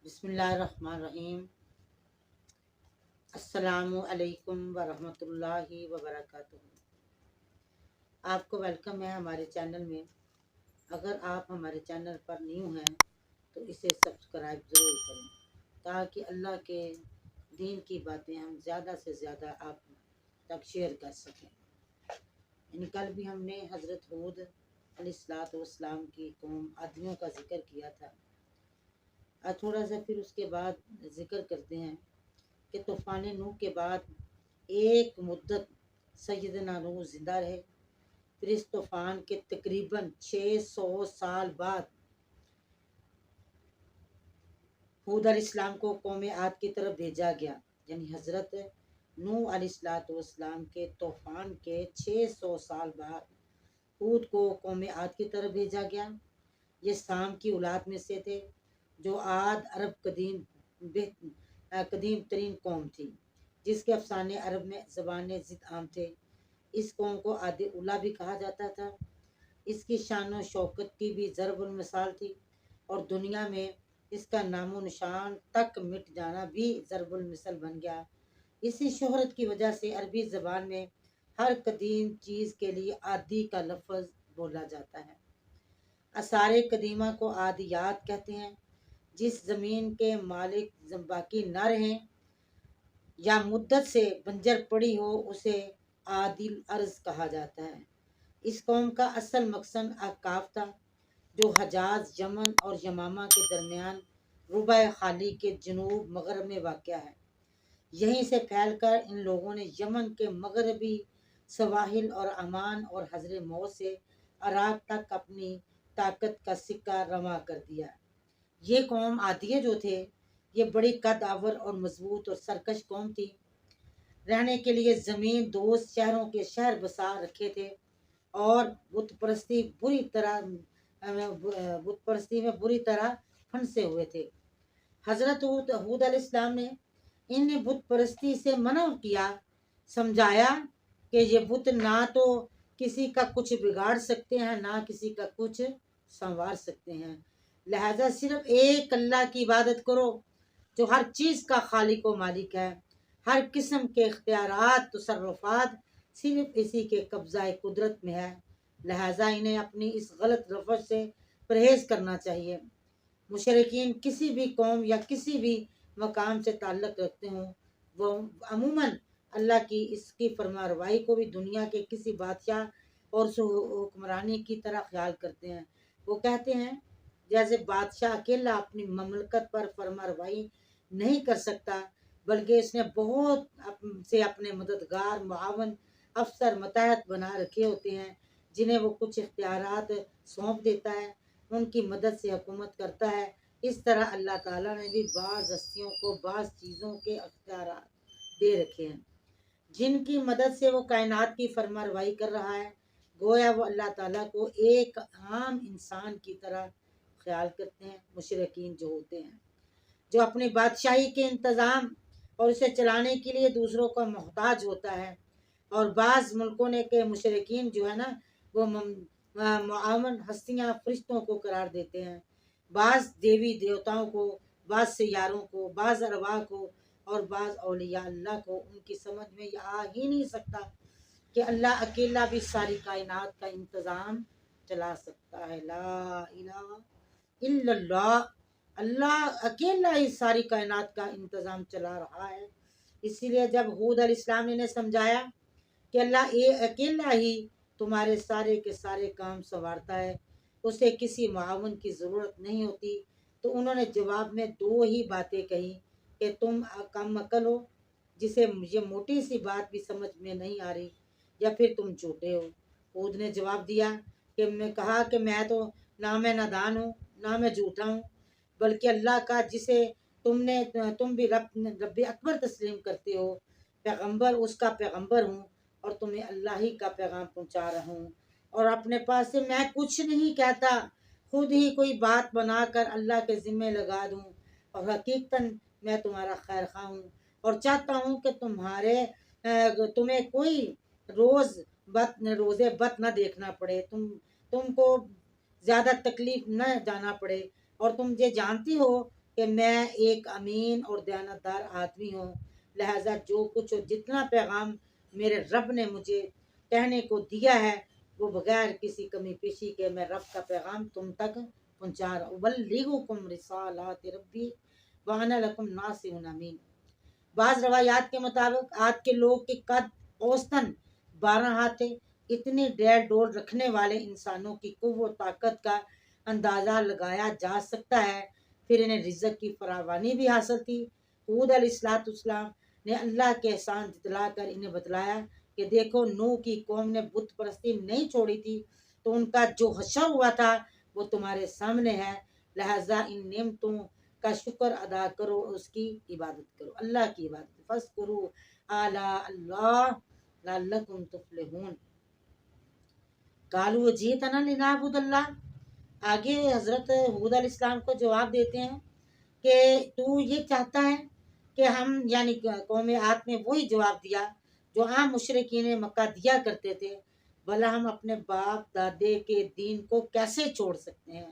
بسم اللہ الرحمن الرحیم۔ السلام علیکم ورحمۃ اللہ وبرکاتہ۔ آپ کو ویلکم ہے ہمارے چینل میں۔ اگر آپ ہمارے چینل پر نیو ہیں تو اسے سبسکرائب ضرور کریں تاکہ اللہ کے دین کی باتیں ہم زیادہ سے زیادہ آپ تک شیئر کر سکیں۔ کل بھی ہم نے حضرت ہود علیہ السلام کی قوم عادیوں کا ذکر کیا تھا۔ تھوڑا سا پھر اس کے بعد ذکر کرتے ہیں کہ طوفان نوح کے بعد ایک مدت سیدنا نوح زندہ رہے۔ پھر اس طوفان کے تقریباً 600 سال بعد ہود علیہ السلام کو قوم عاد کی طرف بھیجا گیا، یعنی حضرت نوح علیہ السلام کے طوفان کے 600 سال بعد ہود کو قوم عاد کی طرف بھیجا گیا۔ یہ سام کی اولاد میں سے تھے، جو عاد عرب قدیم ترین قوم تھی، جس کے افسانے عرب میں زبان ضد عام تھے۔ اس قوم کو عاد اولیٰ بھی کہا جاتا تھا۔ اس کی شان و شوکت کی بھی ضرب المثال تھی، اور دنیا میں اس کا نام و نشان تک مٹ جانا بھی ضرب المثل بن گیا۔ اسی شہرت کی وجہ سے عربی زبان میں ہر قدیم چیز کے لیے عادی کا لفظ بولا جاتا ہے۔ آثار قدیمہ کو عادیات کہتے ہیں۔ جس زمین کے مالک باقی نہ رہیں یا مدت سے بنجر پڑی ہو اسے عادی الارض کہا جاتا ہے۔ اس قوم کا اصل مقصد احقاف تھا، جو حجاز، یمن اور یمامہ کے درمیان ربع خالی کے جنوب مغرب میں واقع ہے۔ یہیں سے پھیل کر ان لوگوں نے یمن کے مغربی سواحل اور عمان اور حضر موت سے عراق تک اپنی طاقت کا سکہ رواں کر دیا۔ یہ قوم عادیہ جو تھے، یہ بڑی قد آور اور مضبوط اور سرکش قوم تھی۔ رہنے کے لیے زمین دوست شہروں کے شہر بسا رکھے تھے، اور بت پرستی میں بری طرح پھنسے ہوئے تھے۔ حضرت ہود علیہ السلام نے انہیں بت پرستی سے منع کیا، سمجھایا کہ یہ بت نہ تو کسی کا کچھ بگاڑ سکتے ہیں، نہ کسی کا کچھ سنوار سکتے ہیں، لہذا صرف ایک اللہ کی عبادت کرو جو ہر چیز کا خالق و مالک ہے۔ ہر قسم کے اختیارات، تصرفات صرف اسی کے قبضہ قدرت میں ہے، لہذا انہیں اپنی اس غلط روش سے پرہیز کرنا چاہیے۔ مشرکین کسی بھی قوم یا کسی بھی مقام سے تعلق رکھتے ہوں، وہ عموماً اللہ کی اس کی فرمانروائی کو بھی دنیا کے کسی بادشاہ اور حکمرانی کی طرح خیال کرتے ہیں۔ وہ کہتے ہیں جیسے بادشاہ اکیلا اپنی مملکت پر فرمانروائی نہیں کر سکتا، بلکہ اس نے بہت سے اپنے مددگار، معاون، افسر، ماتحت بنا رکھے ہوتے ہیں، جنہیں وہ کچھ اختیارات سونپ دیتا ہے، ان کی مدد سے حکومت کرتا ہے۔ اس طرح اللہ تعالیٰ نے بھی بعض ہستیوں کو بعض چیزوں کے اختیارات دے رکھے ہیں، جن کی مدد سے وہ کائنات کی فرمانروائی کر رہا ہے۔ گویا وہ اللہ تعالیٰ کو ایک عام انسان کی طرح خیال کرتے ہیں۔ مشرکین جو ہوتے ہیں، جو اپنی بادشاہی کے انتظام اور اسے چلانے کے لیے دوسروں کا محتاج ہوتا ہے، اور بعض ملکوں نے کہ مشرکین جو ہے نا، وہ معاون ہستیاں فرشتوں کو قرار دیتے ہیں، بعض دیوی دیوتاؤں کو، بعض سیاروں کو، بعض ارواح کو، اور بعض اولیاء اللہ کو۔ ان کی سمجھ میں یہ آ ہی نہیں سکتا کہ اللہ اکیلا بھی ساری کائنات کا انتظام چلا سکتا ہے۔ لا الہ الا اللہ، اللہ اکیلا ہی ساری کائنات کا انتظام چلا رہا ہے۔ اسی لیے جب ہود علیہ السلام نے انہیں سمجھایا کہ اللہ اکیلا ہی تمہارے سارے کے سارے کام سنوارتا ہے، اسے کسی معاون کی ضرورت نہیں ہوتی، تو انہوں نے جواب میں دو ہی باتیں کہی کہ تم کم عقل ہو، جسے یہ موٹی سی بات بھی سمجھ میں نہیں آ رہی، یا پھر تم جھوٹے ہو۔ ہود نے جواب دیا کہ میں کہا کہ میں تو نہ میں نادان ہوں، نہ میں جھوٹا ہوں، بلکہ اللہ کا جسے تم بھی رب اکبر تسلیم کرتے ہو، پیغمبر اس کا پیغمبر ہوں، اور تمہیں اللہ ہی کا پیغام پہنچا رہا ہوں، اور اپنے پاس سے میں کچھ نہیں کہتا، خود ہی کوئی بات بنا کر اللہ کے ذمے لگا دوں، اور حقیقتاً میں تمہارا خیر خواہ ہوں، اور چاہتا ہوں کہ تمہیں کوئی روزے بت نہ دیکھنا پڑے، تم کو زیادہ تکلیف نہ جانا پڑے، اور تم یہ جانتی ہو کہ میں ایک امین اور دیانتدار آدمی ہوں، لہذا جو کچھ اور جتنا پیغام میرے رب نے مجھے کہنے کو دیا ہے وہ بغیر کسی کمی پیشی کے میں رب کا پیغام تم تک پہنچا رہا ہوں۔ ابلغکم رسالات ربی وانا لکم ناصح امین۔ بعض روایات کے مطابق آج کے لوگ کے قد اوسطاً 12 ہاتھ تھے۔ اتنی ڈیر ڈول رکھنے والے انسانوں کی قوت طاقت کا اندازہ لگایا جا سکتا ہے، پھر انہیں رزق کی فراوانی بھی حاصل تھی۔ حود علیہ السلام نے اللہ کے احسان جتلا کر انہیں بتلایا کہ دیکھو نوح کی قوم نے بت پرستی نہیں چھوڑی تھی تو ان کا جو حشر ہوا تھا وہ تمہارے سامنے ہے، لہذا ان نعمتوں کا شکر ادا کرو، اس کی عبادت کرو، اللہ کی عبادت۔ فاذکروا آلاء اللہ لعلکم تفلحون۔ قالوا جئتنا لنعبد اللہ۔ آگے حضرت حود علیہ السلام کو جواب دیتے ہیں کہ تو یہ چاہتا ہے کہ ہم یعنی قوم عاد نے وہی جواب دیا جو عام مشرکین مکہ دیا کرتے تھے، بھلا ہم اپنے باپ دادے کے دین کو کیسے چھوڑ سکتے ہیں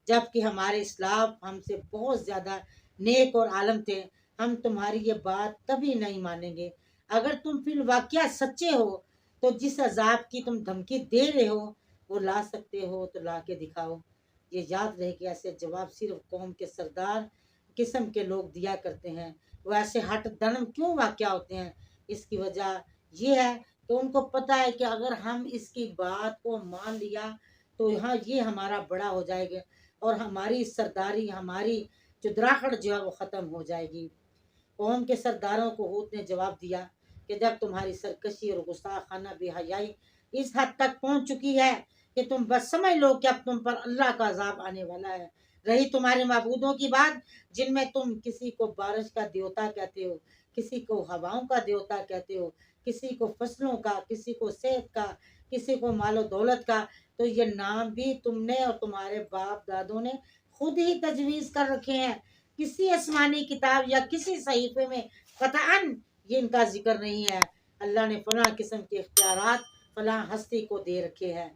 جبکہ ہمارے اسلاف ہم سے بہت زیادہ نیک اور عالم تھے، ہم تمہاری یہ بات کبھی نہیں مانیں گے۔ اگر تم فی الواقعہ سچے ہو تو جس عذاب کی تم دھمکی دے رہے ہو وہ لا سکتے ہو تو لا کے دکھاؤ۔ یہ یاد رہے کہ ایسے جواب صرف قوم کے سردار قسم کے لوگ دیا کرتے ہیں۔ وہ ایسے ہٹ دھرم کیوں واقع ہوتے ہیں؟ اس کی وجہ یہ ہے کہ ان کو پتہ ہے کہ اگر ہم اس کی بات کو مان لیا تو یہاں یہ ہمارا بڑا ہو جائے گا اور ہماری سرداری، ہماری چدراہٹ جو ہے وہ ختم ہو جائے گی۔ قوم کے سرداروں کو حود نے جواب دیا کہ جب تمہاری سرکشی اور گستاخانہ بے حیائی اس حد تک پہنچ چکی ہے کہ تم بس سمجھ لو کہ اب تم پر اللہ کا عذاب آنے والا ہے، رہی تمہارے معبودوں کی بات جن میں تم کسی کو بارش کا دیوتا کہتے ہو، کسی کو ہواؤں کا دیوتا کہتے ہو، کسی کو فصلوں کا، کسی کو صحت کا، کسی کو مال و دولت کا، تو یہ نام بھی تم نے اور تمہارے باپ دادوں نے خود ہی تجویز کر رکھے ہیں۔ کسی آسمانی کتاب یا کسی صحیفے میں قطعاً یہ ان کا ذکر نہیں ہے۔ اللہ نے فلاں قسم کے اختیارات فلاں ہستی کو دے رکھے ہیں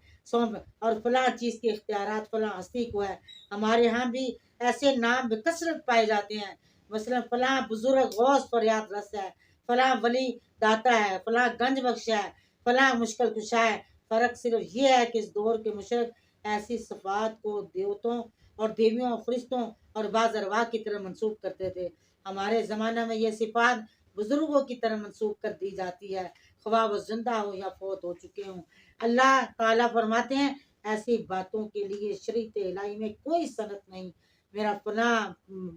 اور فلاں چیز کے اختیارات فلاں ہستی کو ہے۔ ہمارے ہاں بھی ایسے نام بکثرت پائے جاتے ہیں، مثلا فلاں بزرگ غوث فریاد رس ہے، فلاں ولی داتا ہے، فلاں گنج بخش ہے، فلاں مشکل کشا ہے۔ فرق صرف یہ ہے کہ اس دور کے مشرک ایسی صفات کو دیوتوں اور دیویوں اور فرشتوں اور بعض ارواح کی طرح منسوب کرتے تھے۔ ہمارے زمانہ میں یہ صفات بزرگوں کی طرح منسوب کر دی جاتی ہے، خواہ وہ زندہ ہو یا فوت ہو چکے ہوں۔ اللہ تعالیٰ فرماتے ہیں ایسی باتوں کے لیے شریعت الہی میں کوئی صنعت نہیں۔ میرا فلاں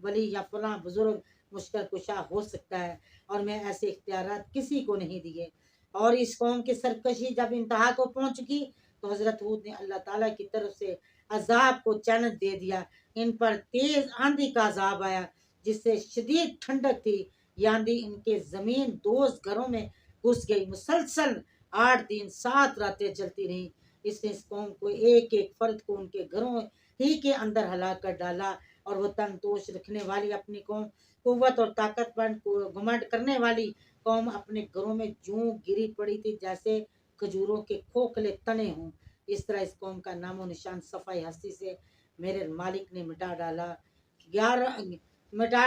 ولی یا فلاں بزرگ مشکل کشا ہو سکتا ہے اور میں ایسے اختیارات کسی کو نہیں دیے۔ اور اس قوم کی سرکشی جب انتہا کو پہنچ چکی تو حضرت حود نے اللہ تعالیٰ کی طرف سے عذاب کو چیلنج دے دیا۔ ان پر تیز آندھی کا عذاب آیا جس سے شدید ٹھنڈک تھی، یہ آندھی ان کے زمین دوز گھروں میں گھس گئی، مسلسل 8 دن 7 راتیں چلتی رہیں۔ اس نے اس قوم کو ایک ایک فرد کو ان کے گھروں ہی کے اندر ہلاک کر ڈالا، اور وہ تن توش رکھنے والی اپنی قوم، قوت اور طاقت پر گھمنڈ کرنے والی قوم اپنے گھروں میں یوں گری پڑی تھی جیسے کھجوروں کے کھوکھلے تنے ہوں۔ اس طرح اس قوم کا نام و نشان صفحہ ہستی سے میرے مالک نے مٹا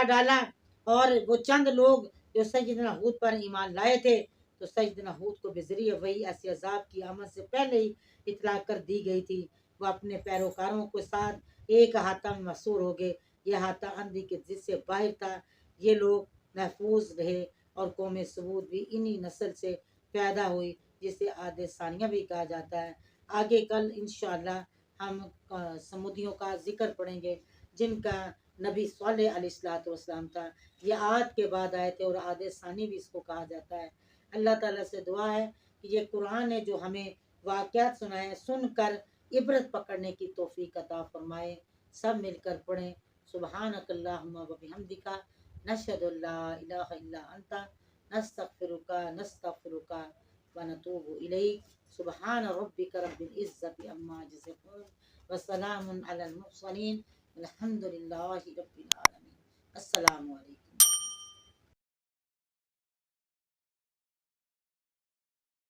ڈالا۔ اور وہ چند لوگ جو سیدنا حود پر ایمان لائے تھے تو سیدنا حود کو بذریعہ وہی ایسے عذاب کی آمد سے پہلے ہی اطلاع کر دی گئی تھی۔ وہ اپنے پیروکاروں کے ساتھ ایک احاطہ میں محصور ہو گئے۔ یہ احاطہ اندھی کے ضد سے باہر تھا۔ یہ لوگ محفوظ رہے اور قوم ثمود بھی انہی نسل سے پیدا ہوئی جسے عاد ثانیہ بھی کہا جاتا ہے۔ آگے کل انشاءاللہ ہم سمودیوں کا ذکر پڑھیں گے جن کا نبی صالح علیہ السلام تھا۔ یہ عاد کے بعد آئے تھے اور عاد ثانی بھی اس کو کہا جاتا ہے۔ اللہ تعالیٰ سے دعا ہے کہ یہ قرآن ہے جو ہمیں واقعات سنائے، سن کر عبرت پکڑنے کی توفیق عطا فرمائے۔ سب مل کر پڑھیں سبحانک اللہم و بحمدک نشہد ان لا الہ الا انت نستغفرک و نتوب الیک۔ سبحان ربک رب العزت عما یصفون وسلام علی المرسلین الحمد للہ رب العالمین۔ السلام علیکم۔